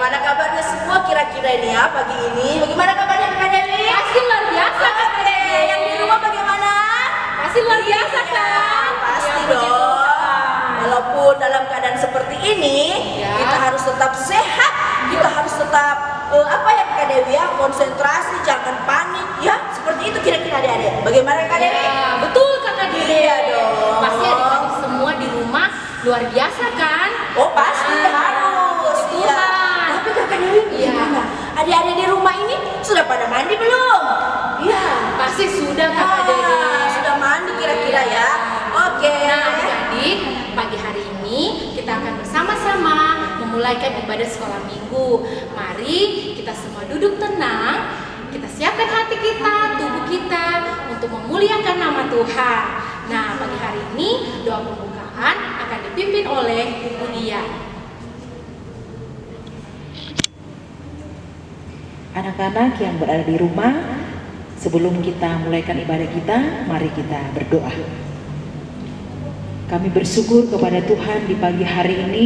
bagaimana kabarnya semua kira-kira ini ya pagi ini? Bagaimana kabarnya Kak Dewi? Pasti luar biasa Kak Dewi. Yang di rumah bagaimana? Pasti luar biasa kan? Pasti Ya, dong. Walaupun dalam keadaan seperti ini, ya, kita harus tetap sehat. Kita harus tetap apa ya Kak Dewi ya? Konsentrasi, jangan panik ya. Seperti itu kira-kira adik-adik. Bagaimana Kak Dewi? Ya, betul Kak Dewi. Iya dong. Pasti adik-adik semua di rumah luar biasa kan? Oh pasti harus. Puji Iya. Tuhan. Tapi Kakak Dewi gimana? Adik-adik di rumah ini sudah pada mandi belum? Iya. Pasti sudah Kak Dewi. Sudah mandi kira-kira ya. Oke. Nah adik-adik, pagi hari ini kita akan bersama-sama memulaikan ibadah sekolah minggu. Mari kita semua duduk tenang. Kita siapkan hati kita, tubuh kita untuk memuliakan nama Tuhan. Nah pagi hari ini doa pembukaan akan dipimpin oleh Ibu Dia. Anak-anak yang berada di rumah, sebelum kita mulaikan ibadah kita, mari kita berdoa. Kami bersyukur kepada Tuhan di pagi hari ini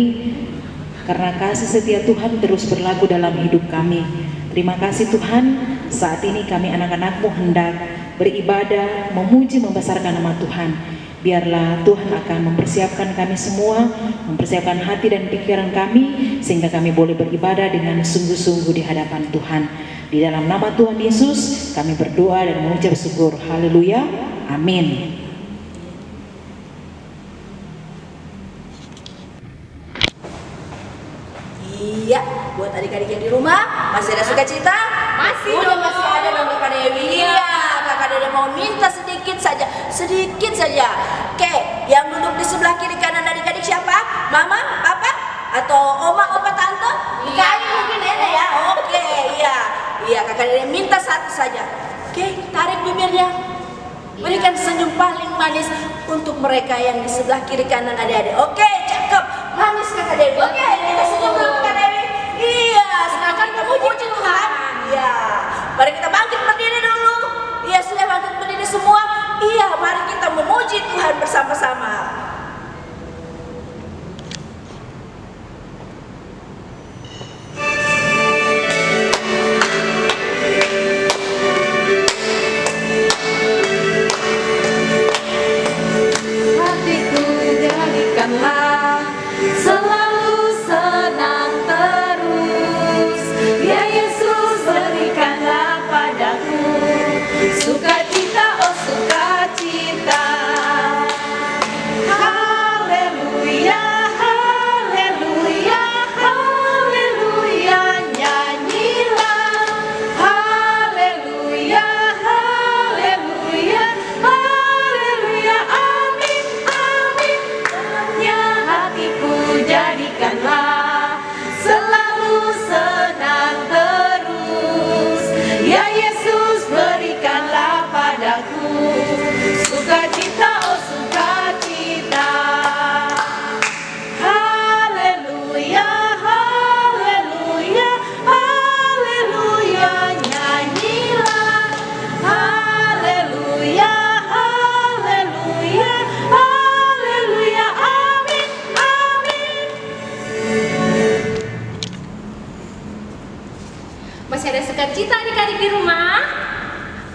karena kasih setia Tuhan terus berlaku dalam hidup kami. Terima kasih Tuhan, saat ini kami anak-anak-Mu hendak beribadah, memuji, membesarkan nama Tuhan. Biarlah Tuhan akan mempersiapkan kami semua, mempersiapkan hati dan pikiran kami, sehingga kami boleh beribadah dengan sungguh-sungguh di hadapan Tuhan. Di dalam nama Tuhan Yesus, kami berdoa dan mengucap syukur. Haleluya, amin. Iya, buat adik-adik yang di rumah masih ada sukacita? Masih Udah dong. masih ada dong Kakak Dewi. Iya, Kakak Dewi mau minta sedikit saja. Oke, yang duduk di sebelah kiri kanan adik-adik siapa? Mama, papa, atau oma, opa, tante? Iya. Kayaknya mungkin nenek ya. Oke, iya. Iya, Kakak Dewi minta satu saja. Oke, tarik bibirnya. Berikan senyum paling manis untuk mereka yang di sebelah kiri kanan adik-adik. Oke, cakep. Manis Kakak Dewi. Oke, kita senyum dulu Kakak Dewi. Iya, silakan memuji Tuhan. Iya. Mari kita bangkit berdiri dulu. Iya, sudah bangkit berdiri semua. Iya, mari kita memuji Tuhan bersama-sama. Hatiku jadikanlah selalu senang terus. Ya Yesus berikanlah padaku sukacita, oh sukacita. Haleluya, haleluya, haleluya, nyanyilah. Haleluya, haleluya, haleluya, amin, amin. Ya hatiku jadikanlah selalu senang terus. Ya Yesus berikanlah padaku sukacita, oh sukacita. Haleluya, haleluya, haleluya, nyanyilah. Haleluya, haleluya, haleluya, amin, amin. Masih ada sukacita adik-adik di rumah?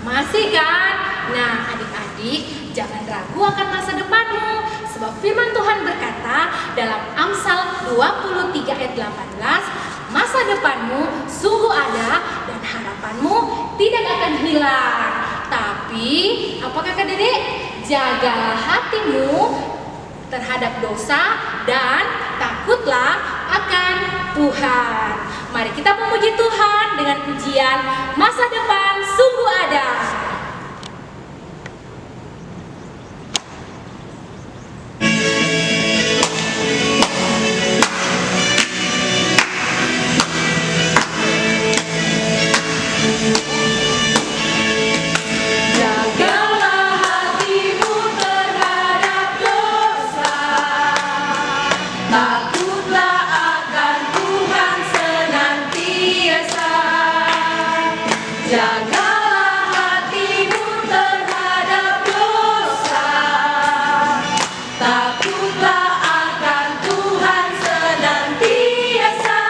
Masih kan? Nah adik-adik, jangan ragu akan masa depanmu, sebab firman Tuhan berkata dalam Amsal 23 ayat 18, masa depanmu sungguh ada dan harapanmu tidak akan hilang. Tapi apakah Kak Dedek? Jagalah hatimu terhadap dosa dan takutlah akan Tuhan. Mari kita memuji Tuhan dengan pujian masa depan sungguh ada. Jagalah hatimu terhadap dosa, takutlah akan Tuhan senantiasa. Jagalah hatimu terhadap dosa, takutlah akan Tuhan senantiasa.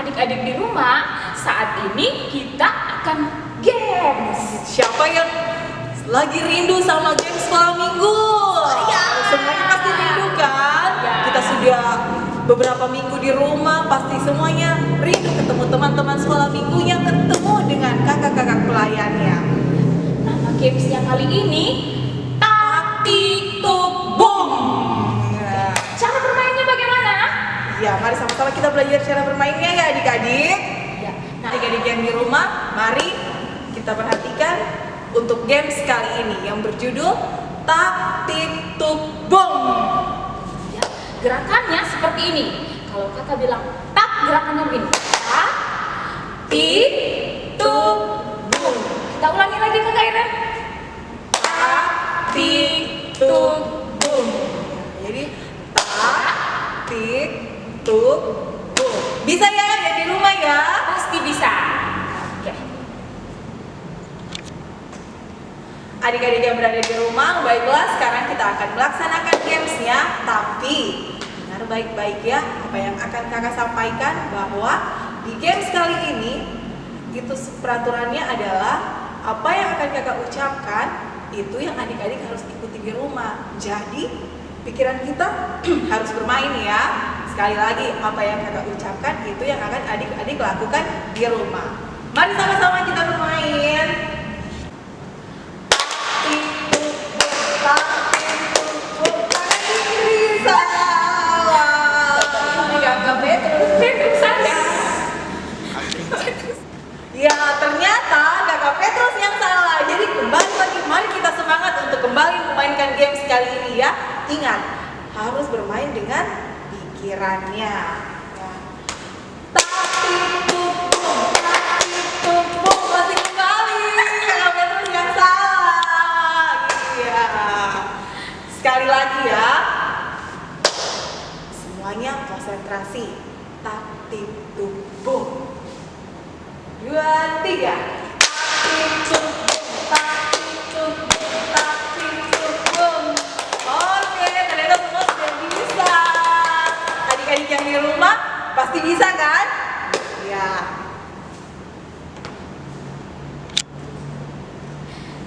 adik-adik di rumah, saat ini kita akan games. Siapa yang lagi rindu sama game sekolah minggu? Iya. Semuanya pasti rindu kan? Iya. Kita sudah beberapa minggu di rumah, pasti semuanya rindu ketemu teman-teman sekolah minggunya, ketemu dengan kakak-kakak pelayannya. Nama gamesnya kali ini Tak Tik Tuk Boom. Nah, Cara bermainnya bagaimana? ya, mari sama-sama kita belajar cara bermainnya ya adik-adik. Ya, nah, Adik-adik yang di rumah, mari kita perhatikan untuk games kali ini yang berjudul Tak Tik Tuk Boom. ya, gerakannya seperti ini. Kalau kakak bilang tak, gerakannya begini. Tak, tik, tuk, boom. Kita ulangi lagi kakak Iren. Tak, tik, tuk, boom. Jadi tak, tik, tuk, boom. Bisa ya yang di rumah ya? Pasti bisa. Oke. Adik-adik yang berada di rumah, baiklah sekarang kita akan melaksanakan gamesnya. Tapi dengar baik-baik ya apa yang akan kakak sampaikan, bahwa di games kali ini itu peraturannya adalah apa yang akan kakak ucapkan itu yang adik-adik harus ikuti di rumah. Jadi pikiran kita harus bermain ya. Sekali lagi, apa yang kakak ucapkan itu yang akan adik-adik lakukan di rumah. Mari sama-sama kita bermain. Petrus salah. Ya, ternyata kakak Petrus yang salah. Jadi kembali lagi, mari kita semangat untuk kembali memainkan games kali ini ya. Ingat, harus bermain dengan pikirannya. Ya. Tapi tumpuk, masih kembali kakak Petrus yang salah. Iya. Sekali lagi ya. Semuanya konsentrasi. Tapi tumpuk. 2, 3. Oke, ternyata semua sudah bisa. Adik-adik yang di rumah pasti bisa kan? Ya.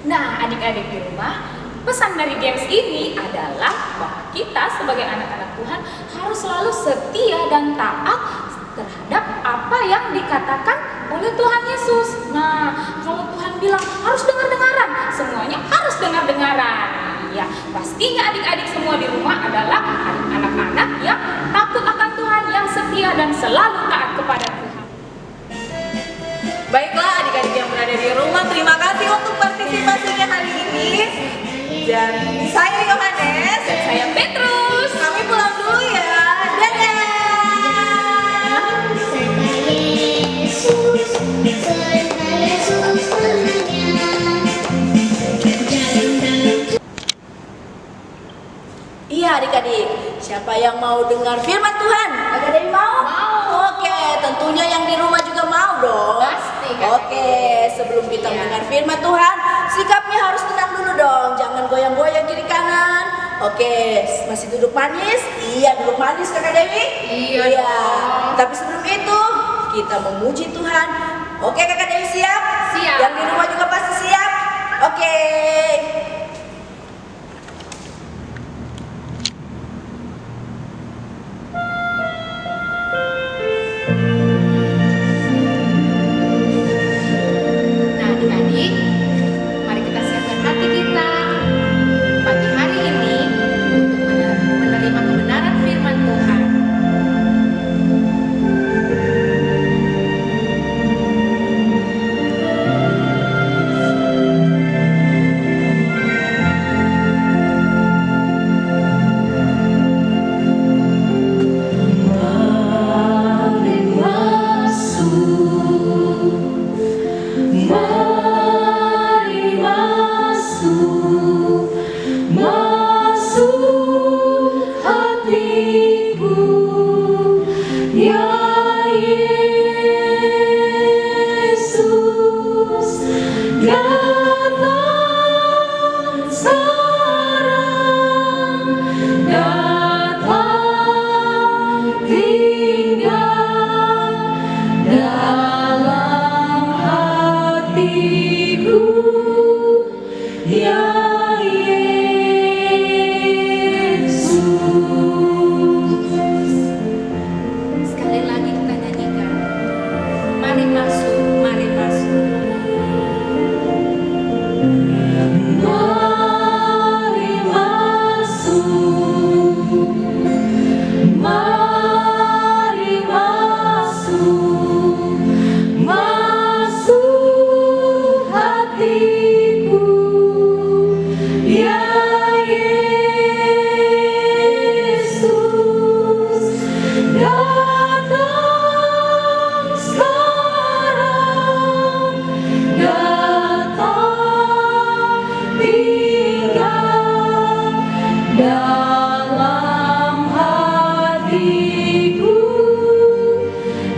Nah, adik-adik di rumah, pesan dari games ini adalah bahwa kita sebagai anak-anak Tuhan harus selalu setia dan taat terhadap apa yang dikatakan oleh Tuhan Yesus. Nah, kalau Tuhan bilang harus dengar-dengaran, semuanya harus dengar-dengaran. Ya, pastinya adik-adik semua di rumah adalah anak-anak yang takut akan Tuhan, yang setia dan selalu taat kepada Tuhan. Baiklah adik-adik yang berada di rumah, terima kasih untuk partisipasinya hari ini. Dan saya Yohanes. Dan saya Petrus. Kami pulang dulu ya. Dadah. Iya adik-adik, siapa yang mau dengar firman Tuhan? Kakak Dewi mau? Mau. Oke, tentunya yang di rumah juga mau dong. Pasti, Kak Oke, sebelum kita Iya. mendengar firman Tuhan, sikapnya harus tenang dulu dong. Jangan goyang-goyang kiri kanan. Oke, masih duduk manis? Iya, duduk manis Kakak Dewi? Iya dong. Tapi sebelum itu, kita memuji Tuhan. Oke Kakak Dewi siap? Siap. Yang di rumah juga pasti siap? Oke. Nah, adik-adik, mari kita siapkan hati kita pagi hari ini untuk menerima kebenaran firman Tuhan.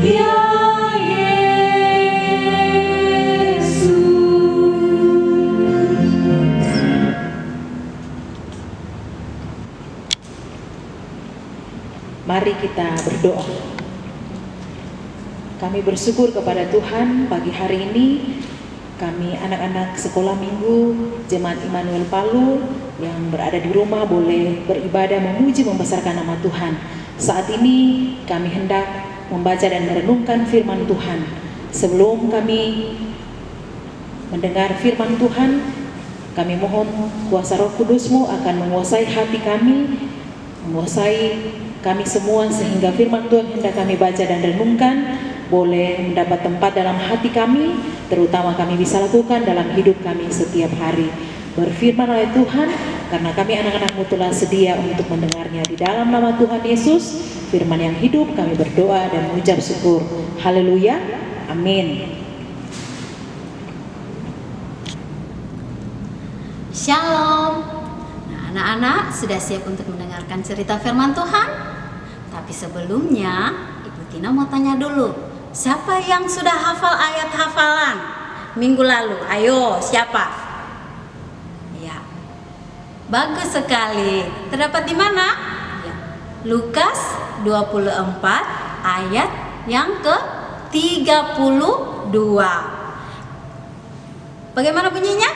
ya Yesus. Mari kita berdoa. Kami bersyukur kepada Tuhan pagi hari ini. Kami anak-anak sekolah minggu Jemaat Immanuel Palu yang berada di rumah boleh beribadah memuji membesarkan nama Tuhan. Saat ini kami hendak membaca dan merenungkan firman Tuhan. Sebelum kami mendengar firman Tuhan, kami mohon kuasa Roh Kudus-Mu akan menguasai hati kami, menguasai kami semua sehingga firman Tuhan hendak kami baca dan renungkan boleh mendapat tempat dalam hati kami, terutama kami bisa lakukan dalam hidup kami setiap hari. Berfirman oleh Tuhan, karena kami anak-anak-Mu telah sedia untuk mendengarnya. Di dalam nama Tuhan Yesus, firman yang hidup, kami berdoa dan mengucap syukur. Haleluya, amin. Shalom. Nah, anak-anak sudah siap untuk mendengarkan cerita firman Tuhan? Tapi sebelumnya, Ibu Tina mau tanya dulu. Siapa yang sudah hafal ayat hafalan minggu lalu? Ayo, siapa? Ya. Bagus sekali. Terdapat di mana? Ya. Lukas 24 ayat yang ke-32. Bagaimana bunyinya?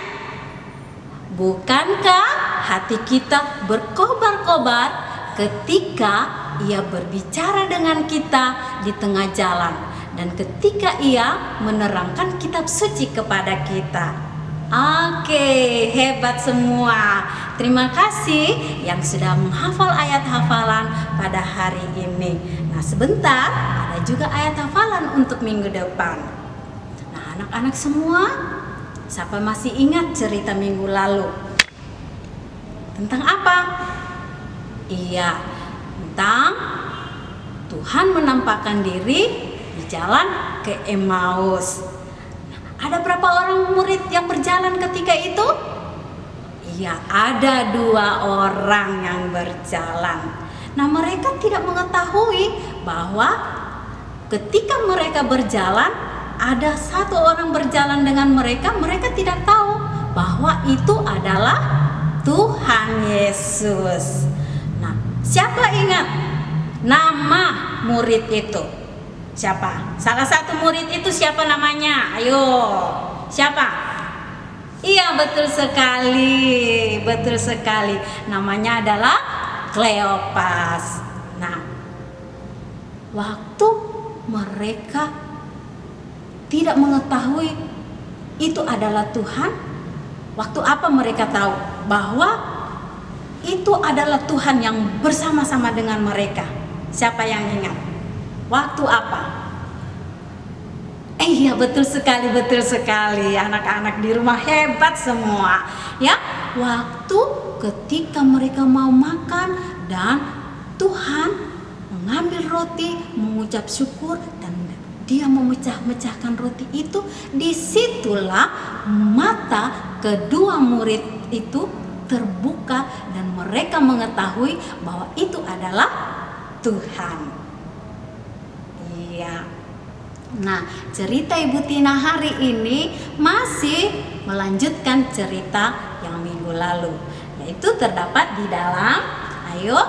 Bukankah hati kita berkobar-kobar ketika Ia berbicara dengan kita di tengah jalan dan ketika Ia menerangkan kitab suci kepada kita? Oke, hebat semua. Terima kasih yang sudah menghafal ayat hafalan pada hari ini. Nah, sebentar ada juga ayat hafalan untuk minggu depan. Nah, anak-anak semua, siapa masih ingat cerita minggu lalu? Tentang apa? Iya, tentang Tuhan menampakkan diri di jalan ke Emmaus. Ada berapa orang murid yang berjalan ketika itu? Iya, ada 2 orang yang berjalan. Nah, mereka tidak mengetahui bahwa ketika mereka berjalan, ada 1 orang berjalan dengan mereka. Mereka tidak tahu bahwa itu adalah Tuhan Yesus. Nah, siapa ingat nama murid itu? Siapa? Salah satu murid itu siapa namanya? Ayo, siapa? Iya, betul sekali. Betul sekali. Namanya adalah Kleopas. Nah, waktu mereka tidak mengetahui itu adalah Tuhan, waktu apa mereka tahu bahwa itu adalah Tuhan yang bersama-sama dengan mereka? Siapa yang ingat? Waktu apa? Iya, betul sekali, betul sekali. Anak-anak di rumah hebat semua. Ya, waktu ketika mereka mau makan dan Tuhan mengambil roti, mengucap syukur dan Dia memecah-mecahkan roti itu, disitulah mata kedua murid itu terbuka dan mereka mengetahui bahwa itu adalah Tuhan. Iya. Nah, cerita Ibu Tina hari ini masih melanjutkan cerita yang minggu lalu, yaitu terdapat di dalam, ayo,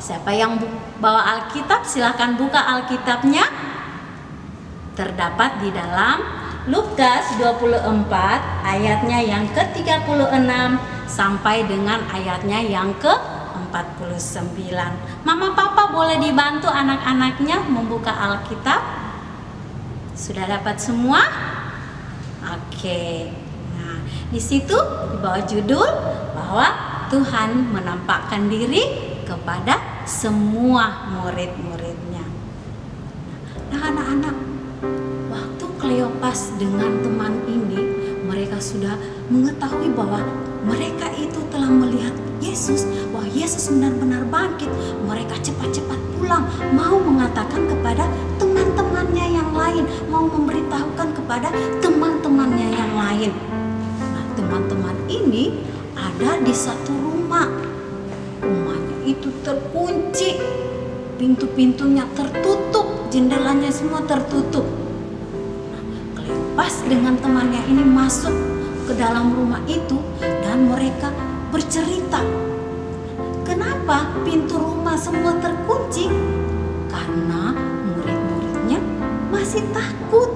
siapa yang bawa Alkitab silahkan buka Alkitabnya. Terdapat di dalam Lukas 24 ayatnya yang ke-36 sampai dengan ayatnya yang ke-49. Mama Papa boleh dibantu anak-anaknya membuka Alkitab? Sudah dapat semua? Oke. Nah, di situ di bawah judul bahwa Tuhan menampakkan diri kepada semua murid-muridnya. Nah, anak-anak, waktu Kleopas dengan teman ini, mereka sudah mengetahui bahwa mereka itu telah melihat Yesus, bahwa Yesus benar-benar bangkit. Mereka cepat-cepat pulang, mau mengatakan kepada teman-temannya yang lain, mau memberitahukan kepada teman-temannya yang lain. Nah, teman-teman ini ada di satu rumah. Rumahnya itu terkunci, pintu-pintunya tertutup, jendelanya semua tertutup. Nah, Kleopas dengan temannya ini masuk ke dalam rumah itu dan mereka bercerita. Kenapa pintu rumah semua terkunci? Karena murid-muridnya masih takut.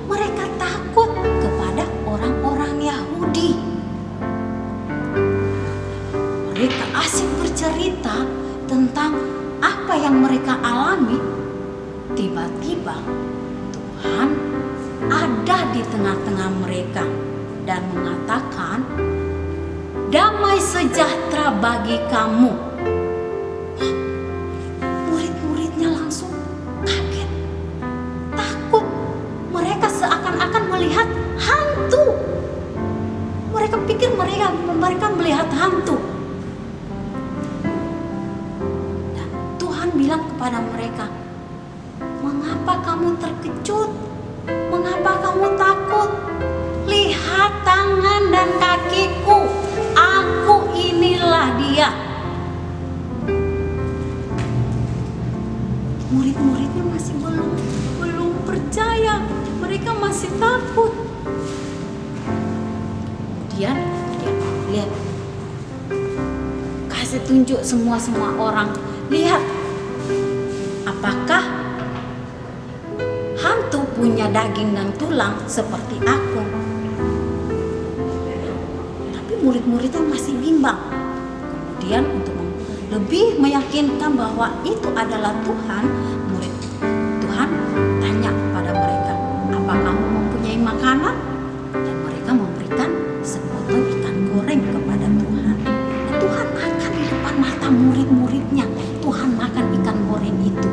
Mereka takut kepada orang-orang Yahudi. Mereka asik bercerita tentang apa yang mereka alami. Tiba-tiba Tuhan ada di tengah-tengah mereka dan mengatakan, "Damai sejahtera bagi kamu." Murid-muridnya langsung kaget, takut. Mereka seakan-akan melihat hantu. Mereka pikir mereka melihat hantu. Dan Tuhan bilang kepada mereka, "Mengapa kamu terkejut? Mengapa kamu takut? Lihat tangan dan kakiku. Aku inilah dia." Murid-muridnya masih belum percaya. Mereka masih takut. Kemudian dia lihat, kasih tunjuk semua orang. Lihat, apakah hantu punya daging dan tulang seperti aku? Tapi murid-muridnya masih bimbang. Kemudian untuk lebih meyakinkan bahwa itu adalah Tuhan, Tuhan tanya kepada mereka, "Apa kamu mempunyai makanan?" Dan mereka memberikan sepotong ikan goreng kepada Tuhan. Dan Tuhan makan di depan mata murid-muridnya. Tuhan makan ikan goreng itu.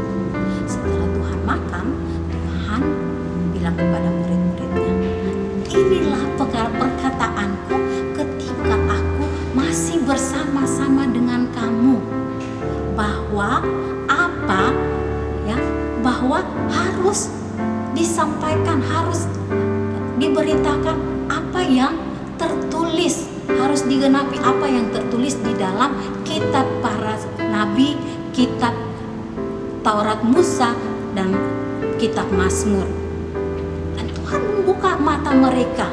Setelah Tuhan makan, Tuhan bilang kepada murid-muridnya, "Inilah perkataanku ketika aku masih bersama-sama dengan kamu, bahwa bahwa harus disampaikan, harus diberitakan apa yang tertulis, harus digenapi apa yang tertulis di dalam kitab para nabi, kitab Taurat Musa, dan kitab Mazmur." Dan Tuhan membuka mata mereka,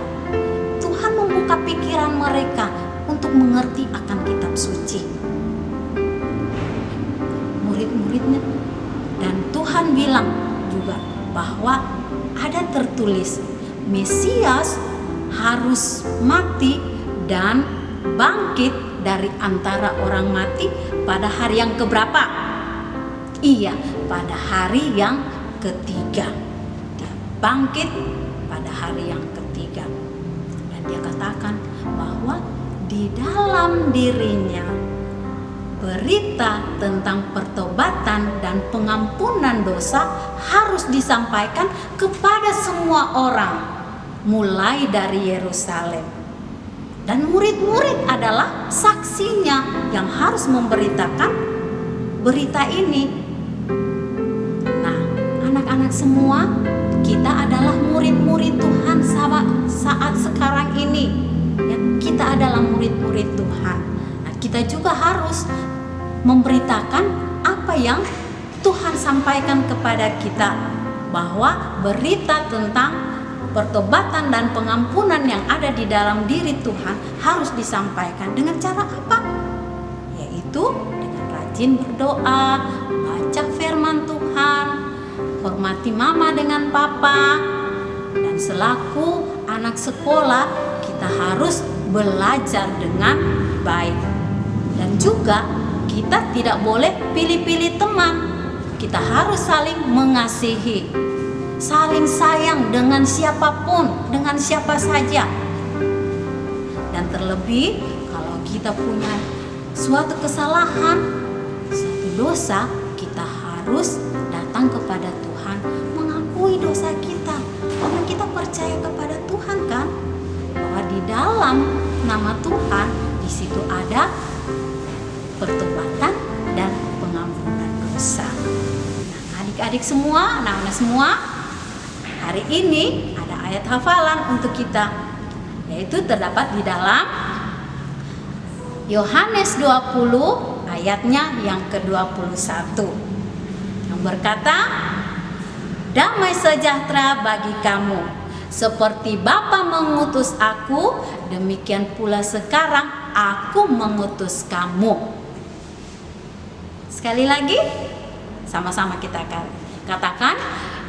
Tuhan membuka pikiran mereka untuk mengerti akan kitab suci. Murid-muridnya, dan Tuhan bilang juga bahwa ada tertulis Mesias harus mati dan bangkit dari antara orang mati pada hari yang keberapa? Iya, pada hari yang ketiga. Dia bangkit pada hari yang ketiga. Dan dia katakan bahwa di dalam dirinya berita tentang pertobatan dan pengampunan dosa harus disampaikan kepada semua orang, mulai dari Yerusalem. Dan murid-murid adalah saksinya yang harus memberitakan berita ini. Nah, anak-anak semua, kita adalah murid-murid Tuhan saat sekarang ini. Ya, kita adalah murid-murid Tuhan. Nah, kita juga harus memberitakan apa yang Tuhan sampaikan kepada kita, bahwa berita tentang pertobatan dan pengampunan yang ada di dalam diri Tuhan harus disampaikan dengan cara apa? Yaitu dengan rajin berdoa, baca firman Tuhan, hormati mama dengan papa, dan selaku anak sekolah kita harus belajar dengan baik. Dan juga kita tidak boleh pilih-pilih teman. Kita harus saling mengasihi, saling sayang dengan siapapun, dengan siapa saja. Dan terlebih kalau kita punya suatu kesalahan, suatu dosa, kita harus datang kepada Tuhan, mengakui dosa kita. Karena kita percaya kepada Tuhan kan, bahwa di dalam nama Tuhan di situ ada pertobatan dan pengampunan dosa. Nah, adik-adik semua, anak-anak semua, hari ini ada ayat hafalan untuk kita, yaitu terdapat di dalam Yohanes 20 ayatnya yang ke-21 yang berkata, damai sejahtera bagi kamu. Seperti Bapa mengutus aku, demikian pula sekarang aku mengutus kamu. Sekali lagi, sama-sama kita akan katakan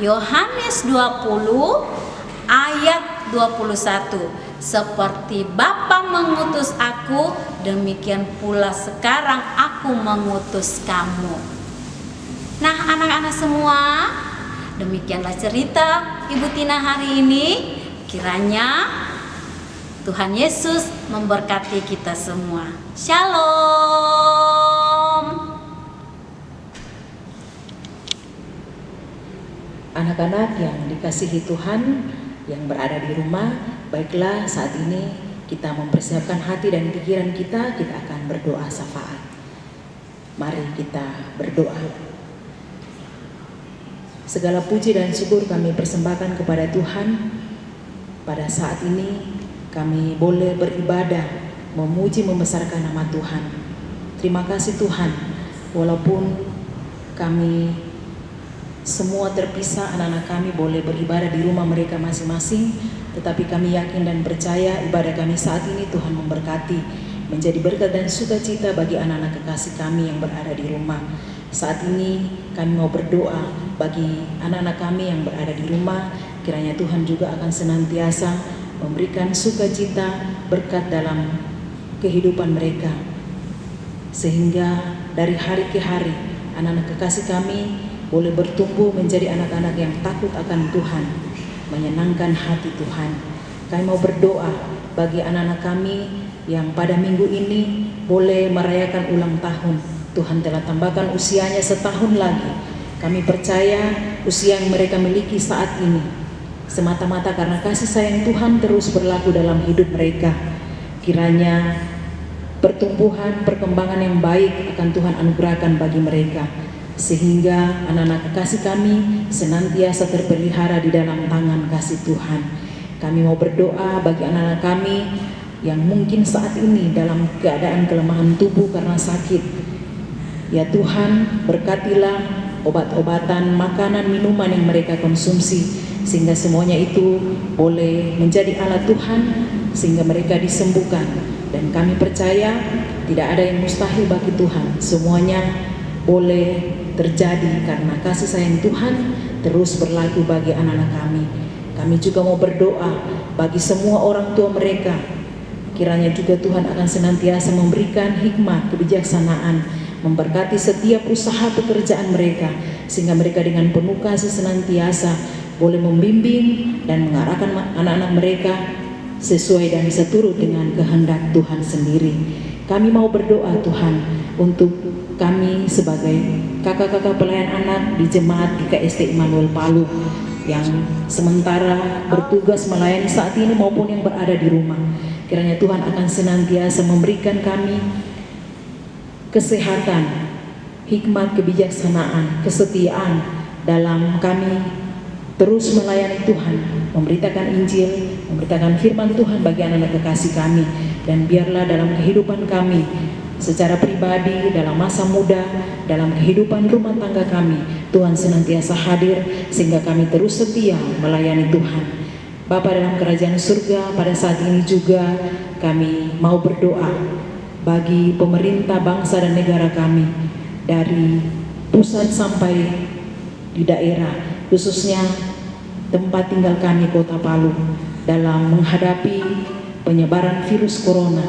Yohanes 20 ayat 21. Seperti Bapa mengutus aku, demikian pula sekarang aku mengutus kamu. Nah, anak-anak semua, demikianlah cerita Ibu Tina hari ini. Kiranya Tuhan Yesus memberkati kita semua. Shalom. Anak-anak yang dikasihi Tuhan yang berada di rumah, baiklah saat ini kita mempersiapkan hati dan pikiran kita akan berdoa syafaat. Mari kita berdoa. Segala puji dan syukur kami persembahkan kepada Tuhan. Pada saat ini kami boleh beribadah, memuji, membesarkan nama Tuhan. Terima kasih Tuhan, walaupun kami semua terpisah, anak-anak kami boleh beribadah di rumah mereka masing-masing, tetapi kami yakin dan percaya ibadah kami saat ini Tuhan memberkati, menjadi berkat dan sukacita bagi anak-anak kekasih kami yang berada di rumah. Saat ini kami mau berdoa bagi anak-anak kami yang berada di rumah, kiranya Tuhan juga akan senantiasa memberikan sukacita, berkat dalam kehidupan mereka, sehingga dari hari ke hari anak-anak kekasih kami boleh bertumbuh menjadi anak-anak yang takut akan Tuhan, menyenangkan hati Tuhan. Kami mau berdoa bagi anak-anak kami yang pada minggu ini boleh merayakan ulang tahun. Tuhan telah tambahkan usianya setahun lagi. Kami percaya usia yang mereka miliki saat ini semata-mata karena kasih sayang Tuhan terus berlaku dalam hidup mereka. Kiranya pertumbuhan, perkembangan yang baik akan Tuhan anugerahkan bagi mereka, sehingga anak-anak kekasih kami senantiasa terpelihara di dalam tangan kasih Tuhan. Kami mau berdoa bagi anak-anak kami yang mungkin saat ini dalam keadaan kelemahan tubuh karena sakit. Ya Tuhan, berkatilah obat-obatan, makanan, minuman yang mereka konsumsi, sehingga semuanya itu boleh menjadi alat Tuhan, sehingga mereka disembuhkan. Dan kami percaya tidak ada yang mustahil bagi Tuhan, semuanya boleh terjadi karena kasih sayang Tuhan terus berlaku bagi anak-anak kami. Kami juga mau berdoa bagi semua orang tua mereka. Kiranya juga Tuhan akan senantiasa memberikan hikmat, kebijaksanaan, memberkati setiap usaha pekerjaan mereka, sehingga mereka dengan penuh kasih senantiasa boleh membimbing dan mengarahkan anak-anak mereka sesuai dan seturut dengan kehendak Tuhan sendiri. Kami mau berdoa Tuhan untuk kami sebagai kakak-kakak pelayan anak di jemaat GKST Immanuel Palu yang sementara bertugas melayani saat ini maupun yang berada di rumah. Kiranya Tuhan akan senantiasa memberikan kami kesehatan, hikmat, kebijaksanaan, kesetiaan dalam kami terus melayani Tuhan, memberitakan Injil, memberitakan firman Tuhan bagi anak-anak kekasih kami. Dan biarlah dalam kehidupan kami secara pribadi, dalam masa muda, dalam kehidupan rumah tangga kami, Tuhan senantiasa hadir sehingga kami terus setia melayani Tuhan. Bapa dalam kerajaan surga, pada saat ini juga kami mau berdoa bagi pemerintah bangsa dan negara kami, dari pusat sampai di daerah, khususnya tempat tinggal kami Kota Palu, dalam menghadapi penyebaran virus corona.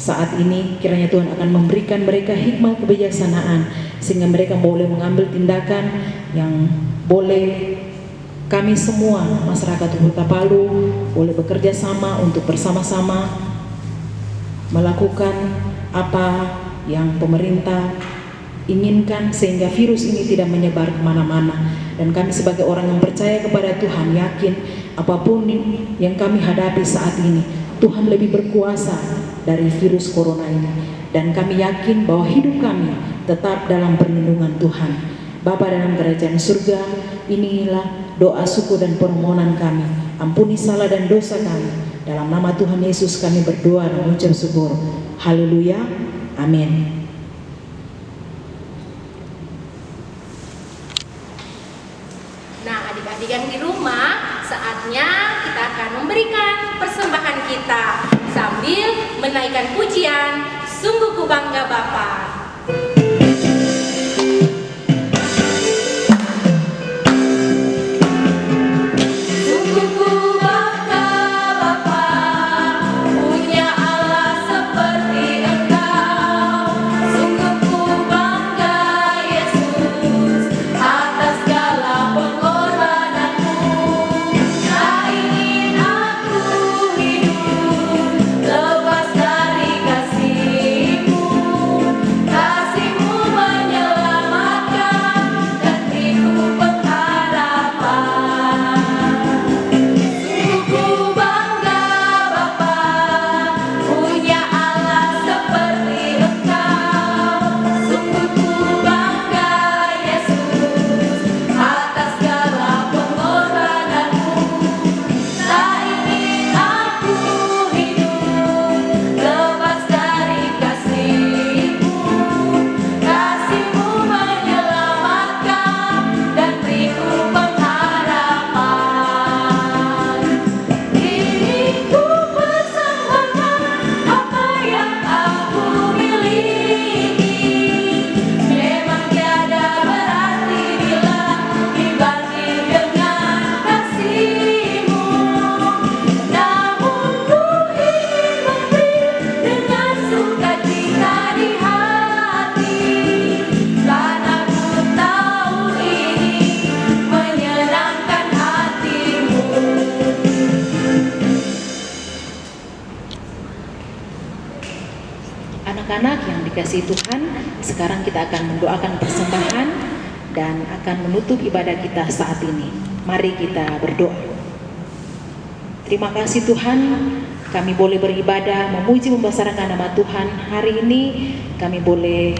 Saat ini kiranya Tuhan akan memberikan mereka hikmat, kebijaksanaan, sehingga mereka boleh mengambil tindakan yang boleh kami semua masyarakat Kota Palu boleh bekerja sama untuk bersama-sama melakukan apa yang pemerintah inginkan, sehingga virus ini tidak menyebar kemana-mana. Dan kami sebagai orang yang percaya kepada Tuhan yakin apapun yang kami hadapi saat ini, Tuhan lebih berkuasa dari virus corona ini. Dan kami yakin bahwa hidup kami tetap dalam perlindungan Tuhan. Bapa dalam kerajaan surga, inilah doa syukur dan permohonan kami. Ampuni salah dan dosa kami. Dalam nama Tuhan Yesus kami berdoa dan mengucap syukur. Haleluya. Amin. Nah, yang di rumah, saatnya kita akan memberikan persembahan kita sambil menaikkan pujian, sungguh ku bangga Bapa. Anak-anak yang dikasihi Tuhan, sekarang kita akan mendoakan persembahan dan akan menutup ibadah kita saat ini. Mari kita berdoa. Terima kasih Tuhan, kami boleh beribadah, memuji, membesarkan nama Tuhan. Hari ini kami boleh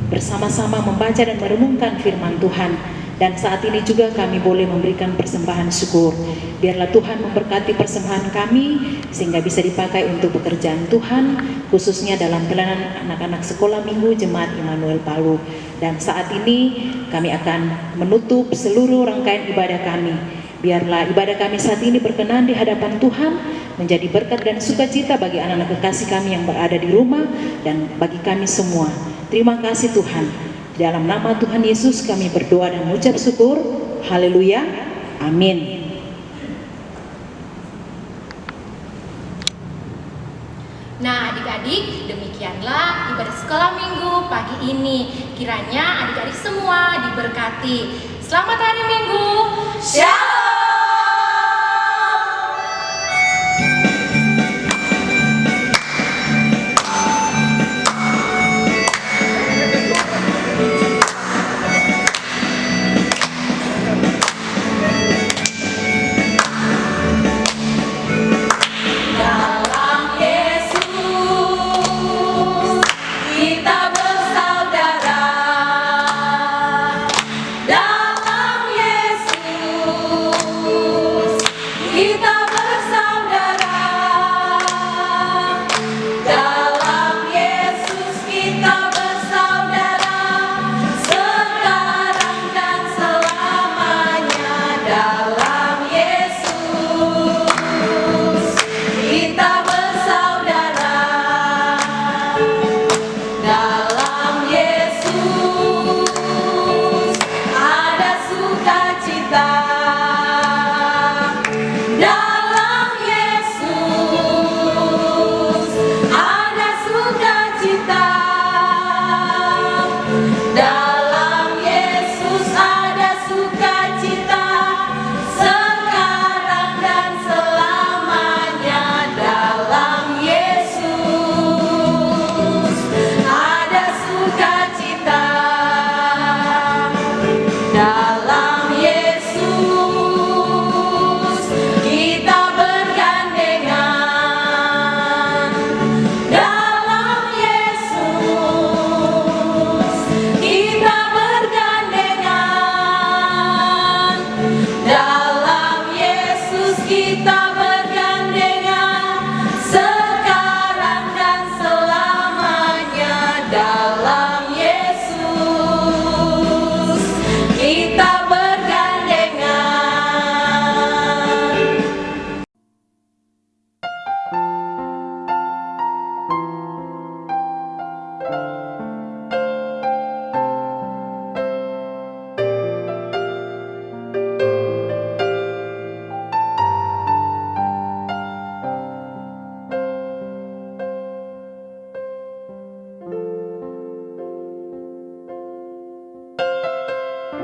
bersama-sama membaca dan merenungkan firman Tuhan. Dan saat ini juga kami boleh memberikan persembahan syukur. Biarlah Tuhan memberkati persembahan kami sehingga bisa dipakai untuk pekerjaan Tuhan, khususnya dalam pelayanan anak-anak sekolah minggu Jemaat Immanuel Palu. Dan saat ini kami akan menutup seluruh rangkaian ibadah kami. Biarlah ibadah kami saat ini berkenan di hadapan Tuhan, menjadi berkat dan sukacita bagi anak-anak kekasih kami yang berada di rumah dan bagi kami semua. Terima kasih Tuhan. Dalam nama Tuhan Yesus kami berdoa dan mengucap syukur. Haleluya. Amin. Nah adik-adik, demikianlah ibadah sekolah minggu pagi ini. Kiranya adik-adik semua diberkati. Selamat hari Minggu. Shalom.